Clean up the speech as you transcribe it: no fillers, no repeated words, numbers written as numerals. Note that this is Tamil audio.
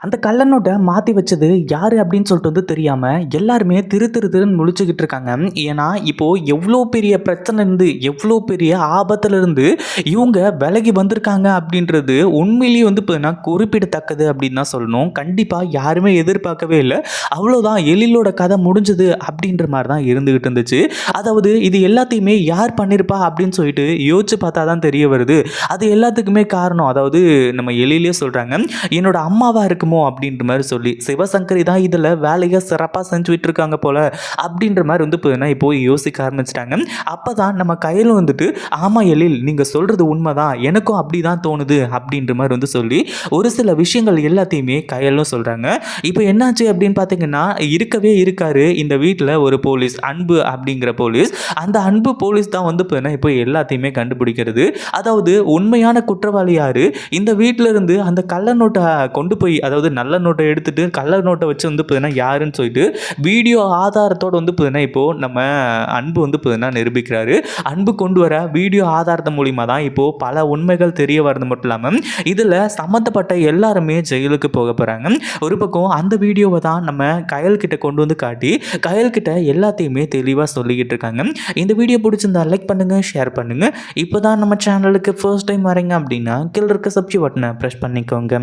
அந்த கள்ள நோட்ட மாத்தி வச்சது யாரு அப்படின்னு சொல்லிட்டு தெரியாம எல்லாருமே திரு திரு திருன்னு முழிச்சுக்கிட்டு இருக்காங்க. ஏன்னா, இப்போ எவ்ளோ பெரிய பிரச்சனைலருந்து, எவ்ளோ பெரிய ஆபத்துலருந்து இவங்க விலகி வந்திருக்காங்க அப்படின்றது உண்மையிலேயே பார்த்தீங்கன்னா குறிப்பிடத்தக்கது அப்படின்னு தான் சொல்லணும். கண்டிப்பா யாருமே எதிர்பார்க்கவே இல்ல. அவ்வளோதான் எழிலோட கதை முடிஞ்சது அப்படின்ற மாரி தான் இருந்துகிட்டு இருந்துச்சு. அதாவது இது எல்லாத்தையுமே யார் பண்ணியிருப்பா அப்படின்னு சொல்லிட்டு யோசிச்சு பார்த்தா தான் தெரிய வருது. அது எல்லாத்துக்குமே காரணம் அதாவது நம்ம எழிலே சொல்றாங்க. என்னோட அம்மாவா இருக்குமோ அப்படின்ற மாதிரி சொல்லி சிவசங்கரி தான் இதில் வேலையை சிறப்பாக செஞ்சுட்டு இருக்காங்க போல அப்படின்ற மாதிரி பார்த்தீங்கன்னா இப்போ யோசிக்க ஆரம்பிச்சிட்டாங்க. அப்போ தான் நம்ம கையில் ஆமா எழில் நீங்கள் சொல்கிறது உண்மைதான், எனக்கும் அப்படி தான் தோணுது அப்படின்ற மாதிரி சொல்லி ஒரு சில விஷயங்கள் எல்லாத்தையுமே கையிலும் சொல்கிறாங்க. இப்போ என்னாச்சு அப்படின்னு பார்த்தீங்கன்னா இருக்கவே இருக்காரு இந்த வீட்டில் ஒரு போலீஸ், அன்பு அப்படிங்கிற போலீஸ். அந்த அன்பு போலீஸ் தான் பார்த்தீங்கன்னா இப்போ எல்லாத்தையுமே கண்டுபிடிக்கிறது. அதாவது உண்மையான குற்றவாளி யாரு, இந்த வீட்டில இருந்து அந்த கள்ள நோட்டை கொண்டு போய் அதாவது நல்ல நோட்டை எடுத்துட்டு கள்ள நோட்டை வச்சு பார்த்தீங்கன்னா யாருன்னு சொல்லிட்டு வீடியோ ஆதாரத்தோடு பார்த்தீங்கன்னா இப்போ நம்ம அன்பு பார்த்தீங்கன்னா நிரூபிக்கிறாரு. அன்பு கொண்டு வர வீடியோ ஆதாரத்து மூலிமா தான் இப்போ பல உண்மைகள் தெரிய வரது மட்டும் இல்லாமல் இதில் சம்மந்தப்பட்ட எல்லாருமே ஜெயிலுக்கு போக போகிறாங்க. ஒரு பக்கம் அந்த வீடியோவை தான் நம்ம கயல் கிட்ட கொண்டு வந்து காட்டி கயல் கிட்ட எல்லாத்தையுமே தெளிவாக சொல்லிக்கிட்டு இருக்காங்க. இந்த வீடியோ பிடிச்சிருந்தா லைக் பண்ணுங்க, ஷேர் பண்ணுங்க. இப்போ தான் நம்ம சேனலுக்கு ஃபர்ஸ்ட் டைம் வரீங்க அப்படின்னா கீழே இருக்க சப்ஸ்கிரைப் பட்டனை ப்ரெஸ் பண்ணிக்கோங்க.